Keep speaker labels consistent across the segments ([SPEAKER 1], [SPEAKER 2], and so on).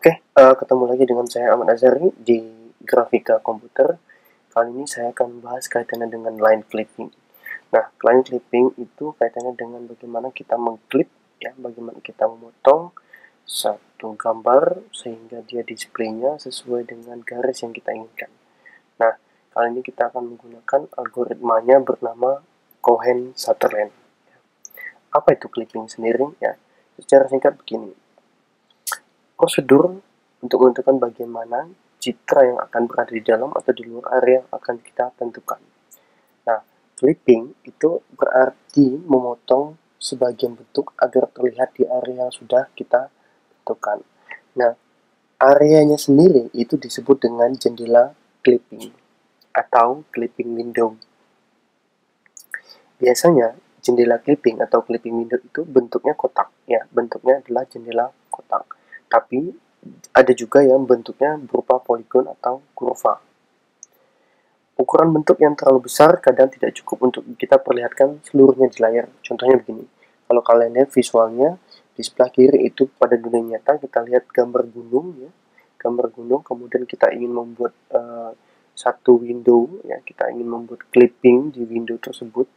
[SPEAKER 1] Ketemu lagi dengan saya Ahmad Azhari di Grafika Komputer. Kali ini saya akan membahas kaitannya dengan line clipping. Nah, line clipping itu kaitannya dengan bagaimana kita mengklip, ya, bagaimana kita memotong satu gambar sehingga dia displaynya sesuai dengan garis yang kita inginkan. Nah, kali ini kita akan menggunakan algoritmanya bernama Cohen-Sutherland. Apa itu clipping sendiri? Ya, secara singkat begini. Prosedur untuk menentukan bagaimana citra yang akan berada di dalam atau di luar area yang akan kita tentukan. Nah, clipping itu berarti memotong sebagian bentuk agar terlihat di area yang sudah kita tentukan. Nah, areanya sendiri itu disebut dengan jendela clipping atau clipping window. Biasanya jendela clipping atau clipping window itu bentuknya kotak, ya, bentuknya adalah jendela kotak. Tapi ada juga yang bentuknya berupa poligon atau kurva. Ukuran bentuk yang terlalu besar kadang tidak cukup untuk kita perlihatkan seluruhnya di layar. Contohnya begini, kalau kalian lihat visualnya di sebelah kiri itu pada dunia nyata kita lihat gambar gunung, ya, gambar gunung. Kemudian kita ingin membuat satu window, ya, kita ingin membuat clipping di window tersebut.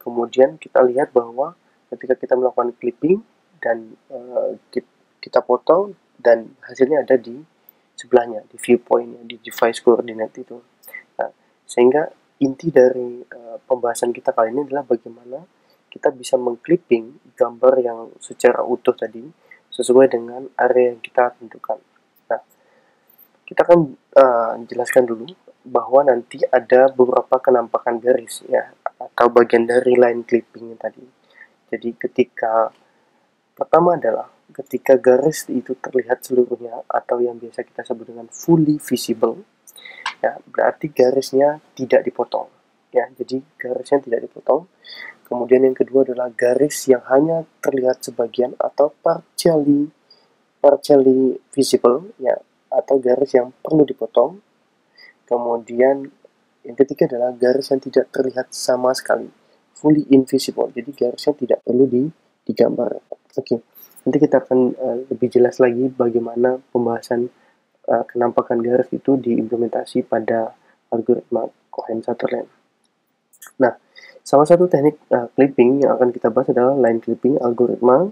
[SPEAKER 1] Kemudian kita lihat bahwa ketika kita melakukan clipping dan kita potong dan hasilnya ada di sebelahnya, di viewpointnya, di device coordinate itu. Nah, sehingga inti dari pembahasan kita kali ini adalah bagaimana kita bisa mengclipping gambar yang secara utuh tadi sesuai dengan area yang kita tentukan. Nah, kita akan jelaskan dulu bahwa nanti ada beberapa kenampakan garis, ya, atau bagian dari line clipping tadi. Jadi pertama adalah ketika garis itu terlihat seluruhnya atau yang biasa kita sebut dengan fully visible, ya, berarti garisnya tidak dipotong, ya, jadi garisnya tidak dipotong. Kemudian yang kedua adalah garis yang hanya terlihat sebagian atau partially visible, ya, atau garis yang perlu dipotong. Kemudian yang ketiga adalah garis yang tidak terlihat sama sekali, fully invisible, jadi garisnya tidak perlu digambar. Oke, nanti kita akan lebih jelas lagi bagaimana pembahasan kenampakan garis itu diimplementasi pada algoritma Cohen-Sutherland. Nah, salah satu teknik clipping yang akan kita bahas adalah line clipping algoritma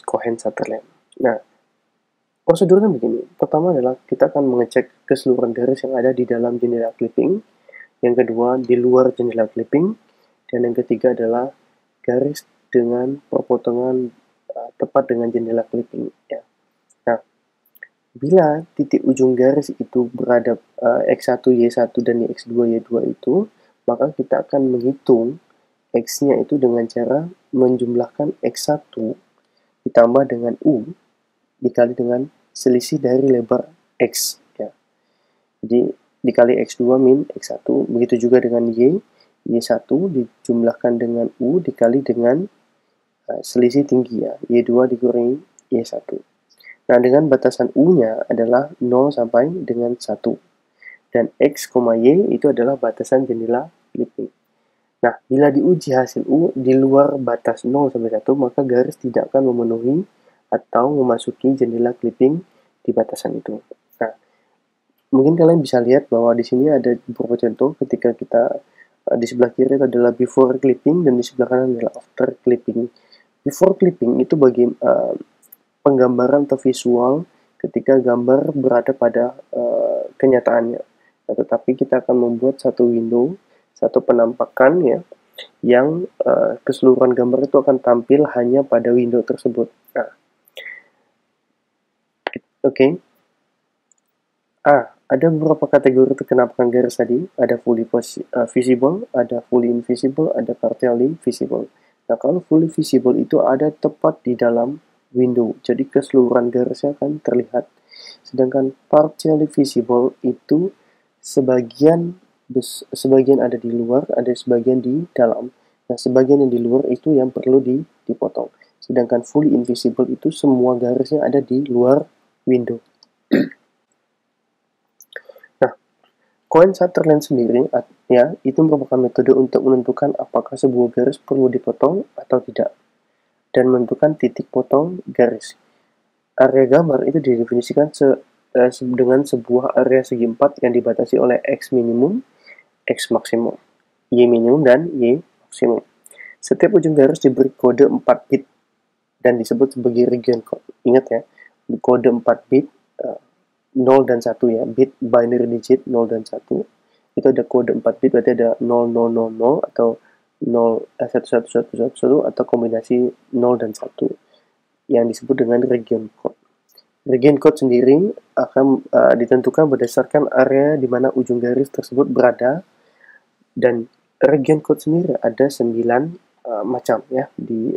[SPEAKER 1] Cohen-Sutherland. Nah, prosedurnya begini. Pertama adalah kita akan mengecek keseluruhan garis yang ada di dalam jendela clipping. Yang kedua, di luar jendela clipping. Dan yang ketiga adalah garis dengan perpotongan tepat dengan jendela clipping, ya. Nah, bila titik ujung garis itu berada X1, Y1 dan X2, Y2 itu, maka kita akan menghitung X-nya itu dengan cara menjumlahkan X1 ditambah dengan U dikali dengan selisih dari lebar X, ya. Jadi dikali X2 min X1, begitu juga dengan Y1 dijumlahkan dengan U dikali dengan selisih tinggi, ya, Y2 dikurangi Y1. Nah, dengan batasan U-nya adalah 0 sampai dengan 1. Dan X, Y itu adalah batasan jendela clipping. Nah, bila diuji hasil U di luar batas 0 sampai 1, maka garis tidak akan memenuhi atau memasuki jendela clipping di batasan itu. Nah, mungkin kalian bisa lihat bahwa di sini ada beberapa contoh ketika kita di sebelah kiri itu adalah before clipping dan di sebelah kanan adalah after clipping. Before clipping itu bagi penggambaran atau visual ketika gambar berada pada kenyataannya. Nah, tetapi kita akan membuat satu window, satu penampakan, ya, yang keseluruhan gambar itu akan tampil hanya pada window tersebut. Nah, oke. Ada beberapa kategori kenampakan garis tadi. Ada fully visible, ada fully invisible, ada partially visible. Nah, kalau fully visible itu ada tepat di dalam window, jadi keseluruhan garisnya akan terlihat. Sedangkan partially visible itu sebagian ada di luar, ada sebagian di dalam. Nah, sebagian yang di luar itu yang perlu dipotong. Sedangkan fully invisible itu semua garisnya ada di luar window. Nah, Cohen-Sutherland sendiri, ya, itu merupakan metode untuk menentukan apakah sebuah garis perlu dipotong atau tidak, dan menentukan titik potong garis. Area gambar itu didefinisikan dengan sebuah area segi 4 yang dibatasi oleh X minimum, X maksimum, Y minimum, dan Y maksimum. Setiap ujung garis diberi kode 4 bit dan disebut sebagai region code. Ingat ya, kode 4 bit 0 dan 1 ya, bit binary digit 0 dan 1. Itu ada kode 4 bit, berarti ada 0000 atau 111111 atau kombinasi 0 dan 1 yang disebut dengan region code. Region code sendiri akan ditentukan berdasarkan area di mana ujung garis tersebut berada, dan region code sendiri ada 9 macam ya di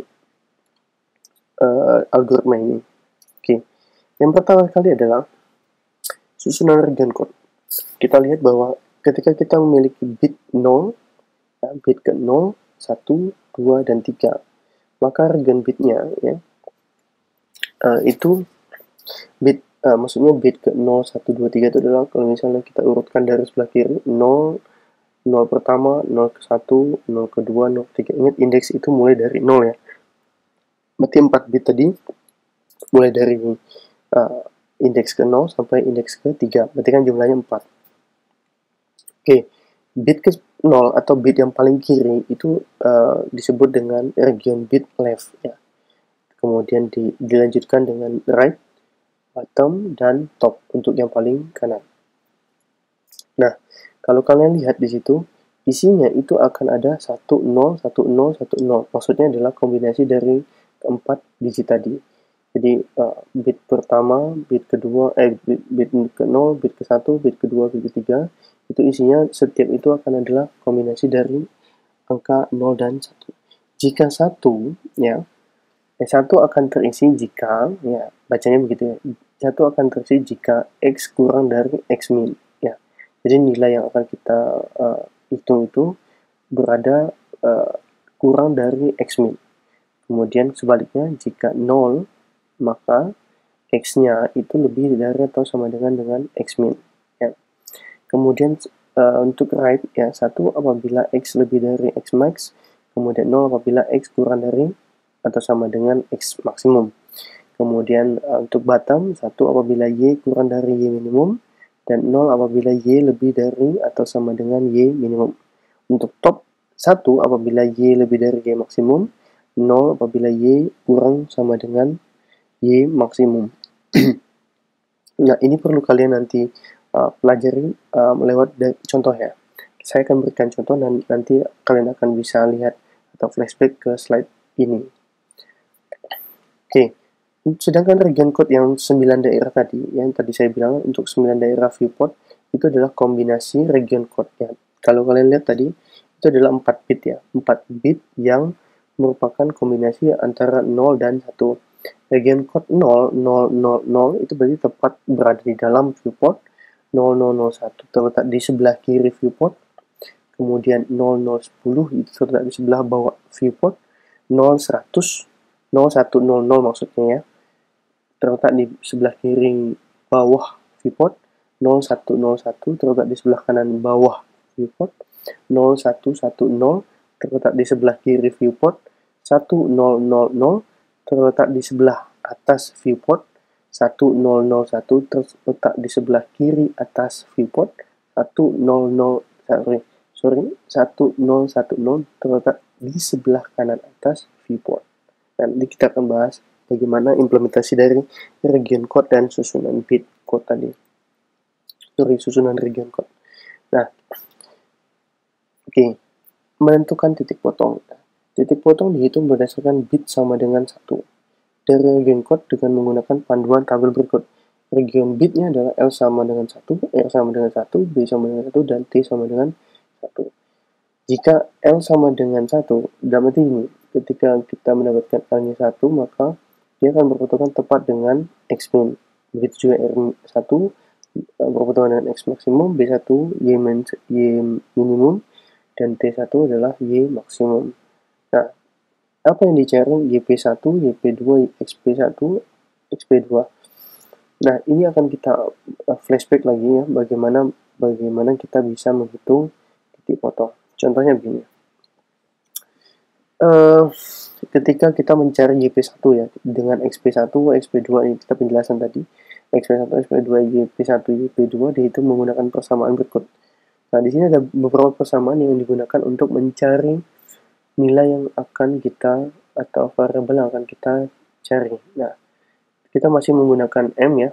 [SPEAKER 1] algoritma ini. Oke, yang pertama kali adalah susunan region code. Kita lihat bahwa ketika kita memiliki bit 0, ya, bit ke 0, 1, 2, dan 3, maka region bitnya ya, itu bit maksudnya bit ke 0, 1, 2, 3 itu adalah kalau misalnya kita urutkan dari sebelah kiri 0, 0 pertama, 0 ke 1, 0 ke 2, 0 ke 3. Ingat indeks itu mulai dari 0 ya. Berarti 4 bit tadi mulai dari indeks ke 0 sampai indeks ke 3. Berarti kan jumlahnya 4. Oke, bit ke 0 atau bit yang paling kiri itu disebut dengan region bit left ya. Kemudian dilanjutkan dengan right, bottom, dan top untuk yang paling kanan. Nah, kalau kalian lihat di situ, isinya itu akan ada 1, 0, 1, 0, 1, 0. Maksudnya adalah kombinasi dari keempat digit tadi. Jadi bit pertama, bit kedua, bit ke 0, bit ke 1, bit kedua, bit ketiga, itu isinya setiap itu akan adalah kombinasi dari angka 0 dan 1. Jika 1 ya, 1 akan terisi jika, ya bacanya begitu ya, 1 akan terisi jika X kurang dari X min ya. Jadi nilai yang akan kita hitung itu berada kurang dari X min. Kemudian sebaliknya jika 0, maka X-nya itu lebih dari atau sama dengan X min ya. Kemudian untuk right ya, 1 apabila X lebih dari X max, kemudian 0 apabila X kurang dari atau sama dengan X maksimum. Kemudian untuk bottom, 1 apabila Y kurang dari Y minimum, dan 0 apabila Y lebih dari atau sama dengan Y minimum. Untuk top, 1 apabila Y lebih dari Y maksimum, 0 apabila Y kurang sama dengan Y maksimum. Nah, ini perlu kalian nanti pelajari lewat contoh ya. Saya akan berikan contoh dan nanti kalian akan bisa lihat atau flashback ke slide ini. Oke, sedangkan region code yang 9 daerah tadi, yang tadi saya bilang untuk 9 daerah viewport, itu adalah kombinasi region code ya. Kalau kalian lihat tadi, itu adalah 4 bit ya. 4 bit yang merupakan kombinasi antara 0 dan 1. Region code 0, 0, 0, 0 itu berarti tepat berada di dalam viewport. 0001 terletak di sebelah kiri viewport. Kemudian 0010 itu terletak di sebelah bawah viewport. 0100 0100 maksudnya ya, terletak di sebelah kiri bawah viewport. 0101 terletak di sebelah kanan bawah viewport. 0110 terletak di sebelah kiri viewport. 1000 terletak di sebelah atas viewport. 1001 terletak di sebelah kiri atas viewport. 1010 terletak di sebelah kanan atas viewport. Nanti kita akan bahas bagaimana implementasi dari region code dan susunan bit code tadi. Dari susunan region code. Nah, oke. Menentukan titik potong. Titik potong dihitung berdasarkan bit sama dengan 1. Dari region code dengan menggunakan panduan tabel berikut. Region bitnya adalah L sama dengan 1, R sama dengan 1, B sama dengan 1, dan T sama dengan 1. Jika L sama dengan 1, dalam arti ini, ketika kita mendapatkan L-nya 1, maka dia akan berpotongan tepat dengan X min. Begitu juga R1 berpotongan dengan X maksimum, B1 Y minimum, dan T1 adalah Y maksimum. Nah, apa yang dicari? YP1, YP2, XP1, XP2. Nah, ini akan kita flashback lagi ya, bagaimana kita bisa menghitung titik potong. Contohnya begini. Eh, ketika kita mencari YP1 ya, dengan XP1, XP2 ini kita penjelasan tadi, XP1, XP2, YP1, YP2 dihitung menggunakan persamaan berikut. Nah, di sini ada beberapa persamaan yang digunakan untuk mencari nilai yang akan kita atau variabel yang akan kita cari. Nah, kita masih menggunakan M ya,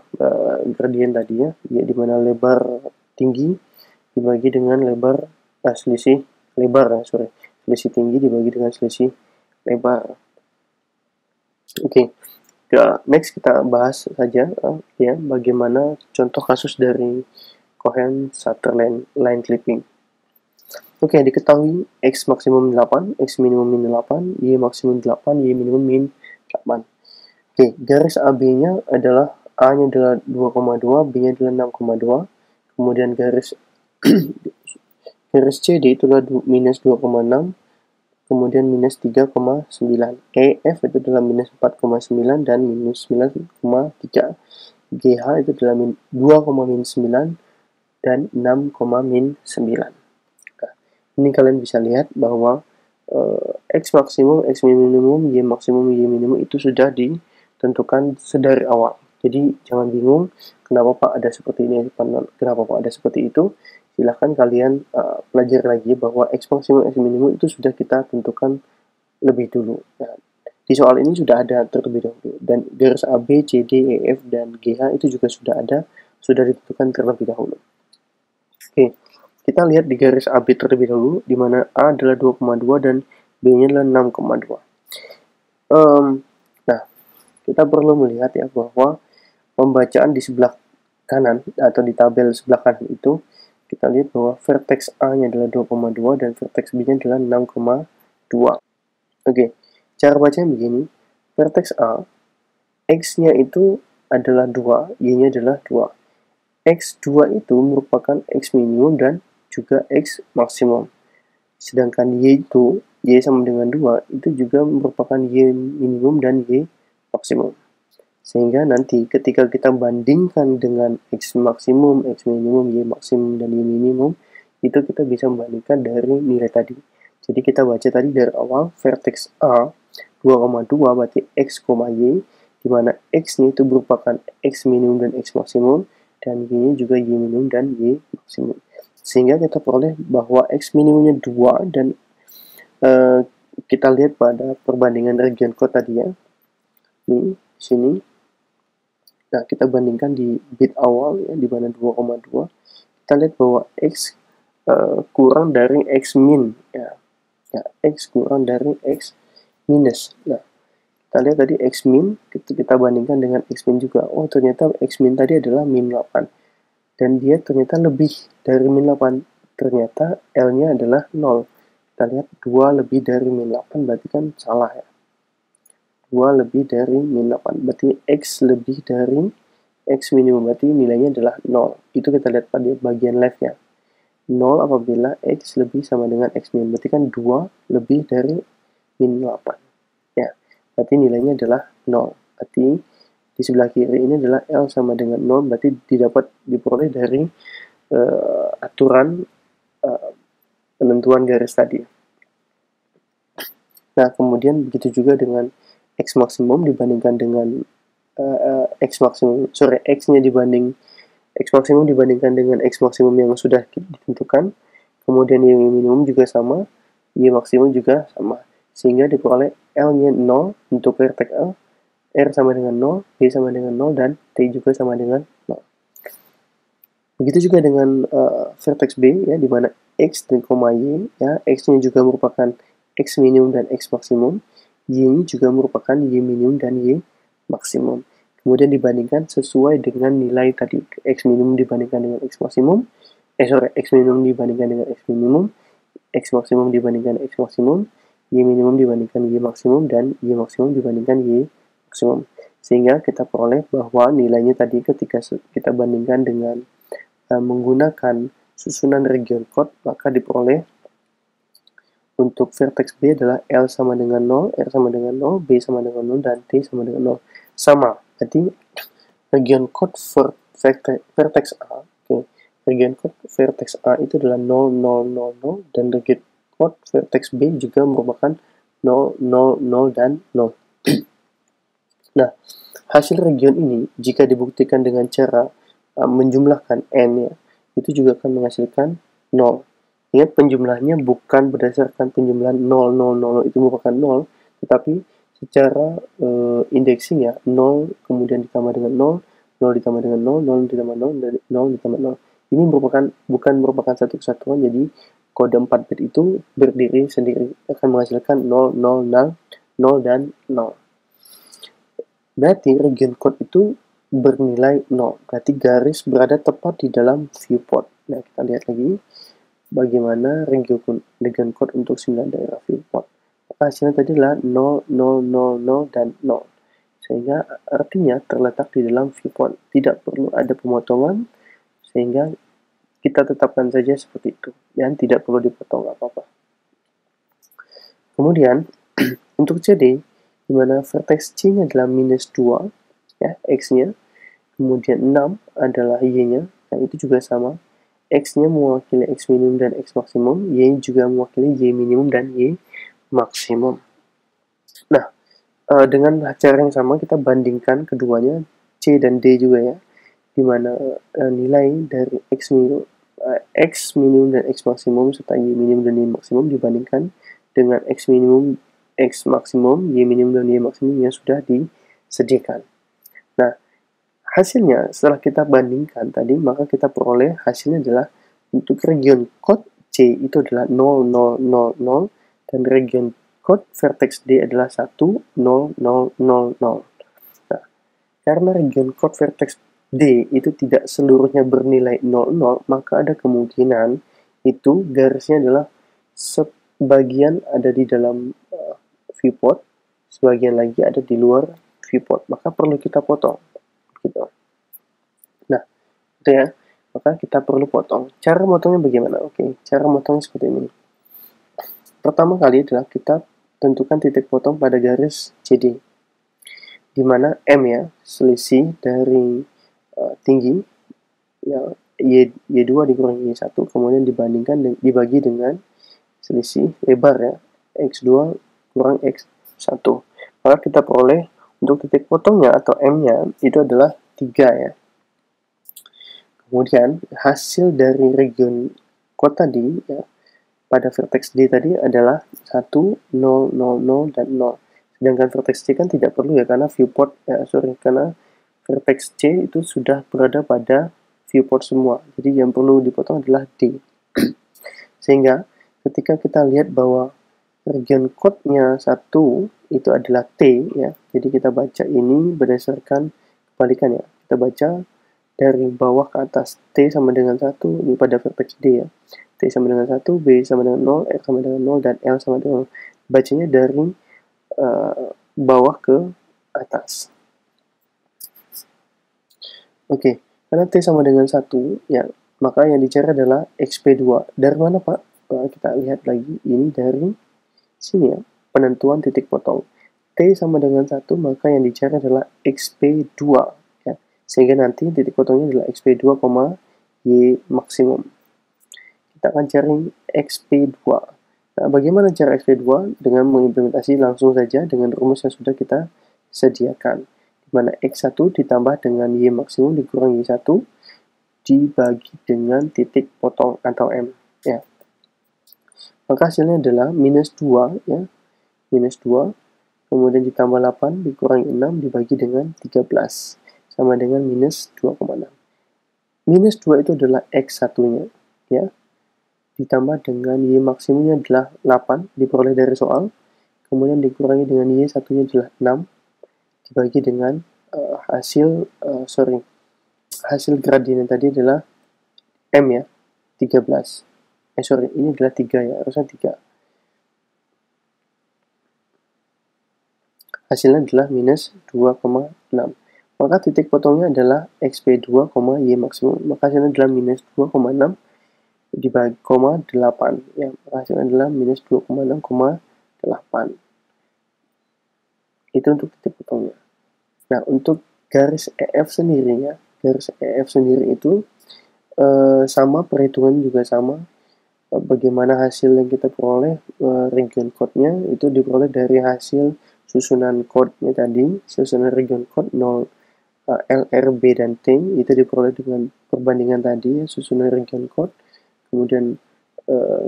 [SPEAKER 1] gradient tadi ya, di mana lebar tinggi dibagi dengan lebar selisih lebar ya, selisih tinggi dibagi dengan selisih lebar. Oke, next kita bahas saja ya bagaimana contoh kasus dari coherent Shutter line clipping. Oke, diketahui X maksimum 8, X minimum min 8, Y maksimum 8, Y minimum min 8. Oke, garis AB-nya adalah A-nya adalah 2,2, B-nya adalah 6,2. Kemudian garis CD itu adalah minus 2,6, kemudian minus 3,9. EF itu adalah minus 4,9 dan minus 9,3. GH itu adalah 2,9 dan 6,9. Ini kalian bisa lihat bahwa X maksimum, X minimum, Y maksimum, Y minimum itu sudah ditentukan sedari awal. Jadi jangan bingung kenapa Pak ada seperti ini, kenapa Pak ada seperti itu. Silahkan kalian pelajari lagi bahwa X maksimum, X minimum itu sudah kita tentukan lebih dulu. Nah, di soal ini sudah ada terlebih dahulu. Dan garis AB, CD, EF, dan GH itu juga sudah ada, sudah ditentukan terlebih dahulu. Oke. Kita lihat di garis AB terlebih dahulu, di mana A adalah 2,2 dan B-nya adalah 6,2. Nah, kita perlu melihat ya bahwa pembacaan di sebelah kanan atau di tabel sebelah kanan itu, kita lihat bahwa vertex A-nya adalah 2,2 dan vertex B-nya adalah 6,2. Oke, cara bacanya begini. Vertex A, X-nya itu adalah 2, Y-nya adalah 2. X2 itu merupakan X minimum dan juga X maksimum. Sedangkan Y itu, Y sama dengan 2, itu juga merupakan Y minimum dan Y maksimum. Sehingga nanti ketika kita bandingkan dengan X maksimum, X minimum, Y maksimum, dan Y minimum, itu kita bisa membandingkan dari nilai tadi. Jadi kita baca tadi dari awal, vertex A 2,2 berarti X, Y, di mana X-nya itu merupakan X minimum dan X maksimum, dan Y-nya juga Y minimum dan Y maksimum. Sehingga kita peroleh bahwa X minimumnya 2 dan kita lihat pada perbandingan region code tadi ya. Di sini. Nah, kita bandingkan di bit awal ya di mana 2,2. Kita lihat bahwa X kurang dari X min ya. Ya, X kurang dari X minus. Nah, kita lihat tadi X min, kita bandingkan dengan X min juga. Oh, ternyata X min tadi adalah min 8. Dan dia ternyata lebih dari min 8. Ternyata L-nya adalah 0. Kita lihat 2 lebih dari min 8, berarti kan salah ya. 2 lebih dari min 8. Berarti X lebih dari X minimum, berarti nilainya adalah 0. Itu kita lihat pada bagian left ya. 0 apabila X lebih sama dengan X min. Berarti kan 2 lebih dari min 8. Ya, berarti nilainya adalah 0. Berarti di sebelah kiri ini adalah L sama dengan 0. Berarti diperoleh dari aturan penentuan garis tadi. Nah, kemudian begitu juga dengan X maksimum dibandingkan dengan X X-nya dibanding X maksimum dibandingkan dengan X maksimum yang sudah ditentukan. Kemudian Y minimum juga sama, Y maksimum juga sama. Sehingga diperoleh L-nya 0 untuk vertex A, R sama dengan 0, B sama dengan 0, dan T juga sama dengan 0. Begitu juga dengan vertex B, ya, di mana X dan Y, ya, X-nya juga merupakan X minimum dan X maksimum, Y-nya juga merupakan Y minimum dan Y maksimum. Kemudian dibandingkan sesuai dengan nilai tadi, X minimum dibandingkan dengan X maksimum, X minimum dibandingkan dengan X minimum, X maksimum dibandingkan X maksimum, Y minimum dibandingkan Y maksimum, dan Y maksimum dibandingkan Y maksimum. Sehingga kita peroleh bahwa nilainya tadi ketika kita bandingkan dengan menggunakan susunan region code, maka diperoleh untuk vertex B adalah L sama dengan 0, R sama dengan 0, B sama dengan 0, dan T sama dengan 0. Sama, jadi region code vertex A, region code vertex A itu adalah 0, 0, 0, 0, dan region code vertex B juga merupakan 0, 0, 0, dan 0. Nah, hasil region ini jika dibuktikan dengan cara menjumlahkan n ya, itu juga akan menghasilkan 0. Ingat, penjumlahannya bukan berdasarkan penjumlahan 0, 0, 0 itu merupakan 0, tetapi secara indexing ya, 0 kemudian ditambah dengan 0, 0 ditambah dengan 0, 0 ditambah 0, dan 0 ditambah 0. Ini bukan merupakan satu kesatuan, jadi kode 4 bit itu berdiri sendiri, akan menghasilkan 0, 0, 0, 0, dan 0. Berarti region code itu bernilai 0. Berarti garis berada tepat di dalam viewport. Nah, kita lihat lagi bagaimana region code untuk 9 daerah viewport. Maka hasilnya tadi adalah 0, 0, 0, 0, dan 0. Sehingga artinya terletak di dalam viewport. Tidak perlu ada pemotongan, sehingga kita tetapkan saja seperti itu. Dan tidak perlu dipotong apa-apa. Kemudian, untuk CD, di mana vertex C-nya adalah minus 2, ya, X-nya, kemudian 6 adalah Y-nya, nah itu juga sama, X-nya mewakili X minimum dan X maksimum, Y juga mewakili Y minimum dan Y maksimum. Nah, dengan cara yang sama kita bandingkan keduanya, C dan D juga ya, di mana nilai dari X minimum dan X maksimum serta Y minimum dan Y maksimum dibandingkan dengan X minimum, X maksimum, Y minimum dan Y maksimum yang sudah disediakan. Nah, hasilnya setelah kita bandingkan tadi, maka kita peroleh hasilnya adalah untuk region code C itu adalah 0, 0, 0, 0, dan region code vertex D adalah 1, 0, 0, 0, 0. Nah, karena region code vertex D itu tidak seluruhnya bernilai 0, 0, maka ada kemungkinan itu garisnya adalah sebagian ada di dalam viewport, sebagian lagi ada di luar viewport, maka perlu kita potong gitu. Nah, itu ya, maka kita perlu potong. Cara motongnya bagaimana? Oke, cara motongnya seperti ini. Pertama kali adalah kita tentukan titik potong pada garis CD, di mana M ya, selisih dari tinggi ya, Y2 dikurangi Y1, kemudian dibagi dengan selisih lebar ya, X2 kurang X1. Maka kita peroleh untuk titik potongnya atau M-nya itu adalah 3 ya. Kemudian hasil dari region code tadi ya, pada vertex D tadi adalah 1, 0, 0, 0, dan 0. Sedangkan vertex C kan tidak perlu ya, karena karena vertex C itu sudah berada pada viewport semua. Jadi yang perlu dipotong adalah D. Sehingga ketika kita lihat bahwa region code-nya 1 itu adalah T ya. Jadi kita baca ini berdasarkan kebalikan ya. Kita baca dari bawah ke atas. T sama dengan 1 ini pada vertex D ya. T sama dengan 1, B sama dengan 0, X sama dengan 0, dan L sama dengan 0. Bacanya dari bawah ke atas. Oke, karena T sama dengan 1, ya, maka yang dicari adalah XP2. Dari mana, Pak? Kita lihat lagi, ini dari sini ya, penentuan titik potong. T sama dengan 1, maka yang dicari adalah XP2. Ya. Sehingga nanti titik potongnya adalah XP2, Y maksimum. Kita akan cari XP2. Nah, bagaimana cara XP2? Dengan mengimplementasi langsung saja dengan rumus yang sudah kita sediakan. Di mana X1 ditambah dengan Y maksimum dikurangi Y1 dibagi dengan titik potong atau M. Ya. Maka hasilnya adalah minus 2, ya. Minus 2, kemudian ditambah 8 dikurangi 6 dibagi dengan 13. Sama dengan minus 2,6. Minus 2 itu adalah X1-nya, ya. Ditambah dengan Y maksimumnya adalah 8, diperoleh dari soal. Kemudian dikurangi dengan Y1-nya adalah 6, dibagi dengan hasil gradien tadi adalah M ya, 13. Ini adalah 3 ya, harusnya 3. Hasilnya adalah minus 2,6. Maka titik potongnya adalah XP2, Y maksimum. Maka hasilnya adalah minus 2,6 dibagi 8. Ya, maka hasilnya adalah minus 2,6,8. Itu untuk titik potongnya. Nah, untuk garis EF sendiri ya, garis EF sendiri itu sama, perhitungan juga sama. bagaimana hasil yang kita peroleh, region code-nya itu diperoleh dari hasil susunan code-nya tadi, susunan region code 0, L, R, B, dan T itu diperoleh dengan perbandingan tadi, susunan region code. Kemudian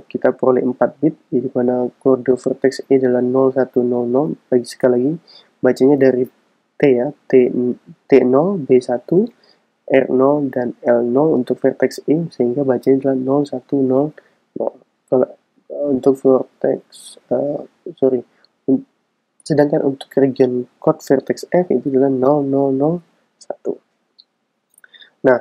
[SPEAKER 1] kita peroleh 4 bit, di mana kode vertex E adalah 0100. Sekali lagi, bacanya dari T ya, T0, B1, R0, dan L0 untuk vertex E, sehingga bacanya adalah 0100. Kalau untuk vertex, sedangkan untuk region code vertex F itu adalah 0001. Nah,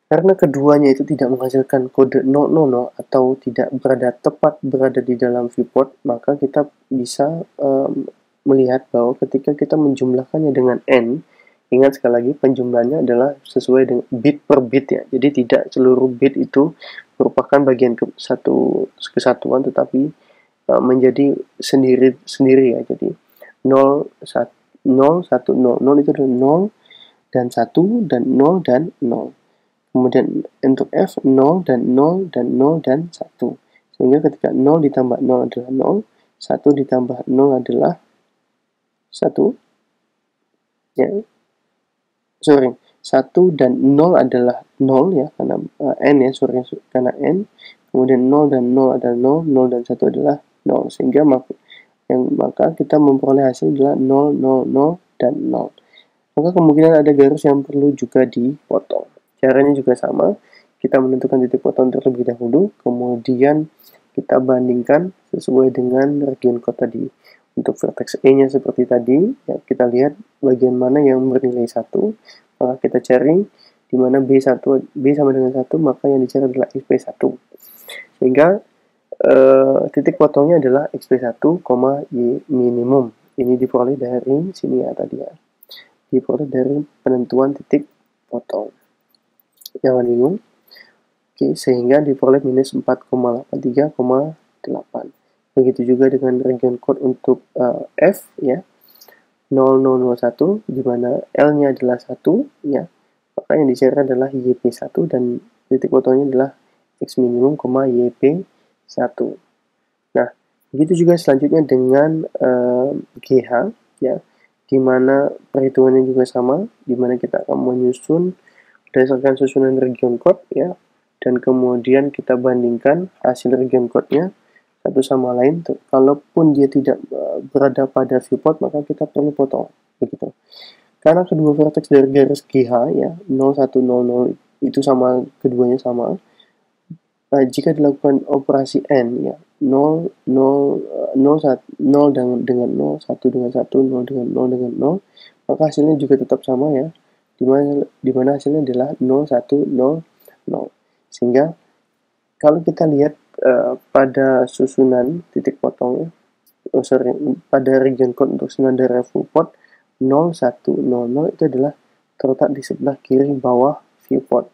[SPEAKER 1] karena keduanya itu tidak menghasilkan kode 000 atau tidak tepat berada di dalam viewport, maka kita bisa melihat bahwa ketika kita menjumlahkannya dengan n, ingat sekali lagi penjumlahannya adalah sesuai dengan bit per bit ya. Jadi tidak seluruh bit itu merupakan bagian kesatuan, tetapi menjadi sendiri ya. Jadi 0, 1, 0, 1, 0. 0 itu adalah 0 dan 1 dan 0 dan 0. Kemudian untuk F 0 dan 0 dan 0 dan 1. Sehingga ketika 0 ditambah 0 adalah 0, 1 ditambah 0 adalah 1. Ya. 1 dan 0 adalah 0 ya, karena n ya, karena n. Kemudian 0 dan 0 adalah 0, 0 dan 1 adalah 0. Sehingga maka kita memperoleh hasil adalah 0, 0, 0, dan 0. Maka kemungkinan ada garis yang perlu juga dipotong. Caranya juga sama, kita menentukan titik potong terlebih dahulu, kemudian kita bandingkan sesuai dengan region code tadi. Untuk vertex E-nya seperti tadi, ya, kita lihat bagian mana yang bernilai 1, maka kita cari di mana B sama dengan 1, maka yang dicari adalah XP1. Sehingga titik potongnya adalah XP1, Y minimum. Ini diperoleh dari sini ya tadi ya. Diperoleh dari penentuan titik potong. Jangan bingung. Oke, sehingga diperoleh minus 4,83,8. Begitu juga dengan region code untuk F ya. 0001 di mana L-nya adalah 1 ya. Maka yang dicari adalah YP1 dan titik potongnya adalah X minimum, YP1. Nah, begitu juga selanjutnya dengan GH ya. Di mana perhitungannya juga sama, di mana kita akan menyusun berdasarkan susunan region code ya, dan kemudian kita bandingkan hasil region code-nya satu sama lain. Kalaupun dia tidak berada pada viewport, maka kita perlu potong begitu. Karena kedua vertex dari garis GH ya 0100 itu sama, keduanya sama. Jika dilakukan operasi N ya 0, 0, 0, 0 dengan 0, 1 dengan 1, 0 dengan 0 dengan 0, maka hasilnya juga tetap sama ya, di mana hasilnya adalah 0, 1, 0, 0. Sehingga kalau kita lihat pada susunan titik potongnya, pada region code untuk standar viewport 0, 1, 0, 0 itu adalah terletak di sebelah kiri bawah viewport.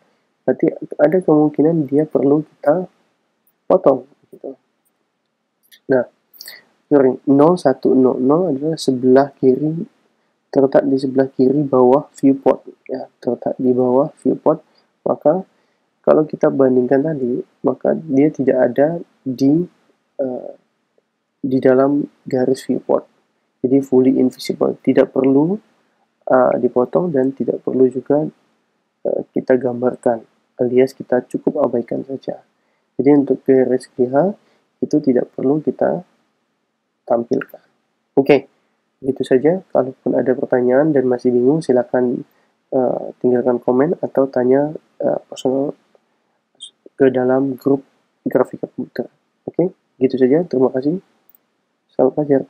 [SPEAKER 1] Berarti ada kemungkinan dia perlu kita potong gitu. Nah, 0, 1, 0, 0 adalah sebelah kiri, terletak di sebelah kiri bawah viewport ya, terletak di bawah viewport. Maka kalau kita bandingkan tadi, maka dia tidak ada di dalam garis viewport. Jadi fully invisible, tidak perlu dipotong dan tidak perlu juga kita gambarkan, alias kita cukup abaikan saja. Jadi untuk garis GH itu tidak perlu kita tampilkan. Oke, begitu saja. Kalaupun ada pertanyaan dan masih bingung, silakan tinggalkan komen atau tanya personal ke dalam grup grafika komputer. Oke, gitu saja. Terima kasih. Selamat belajar.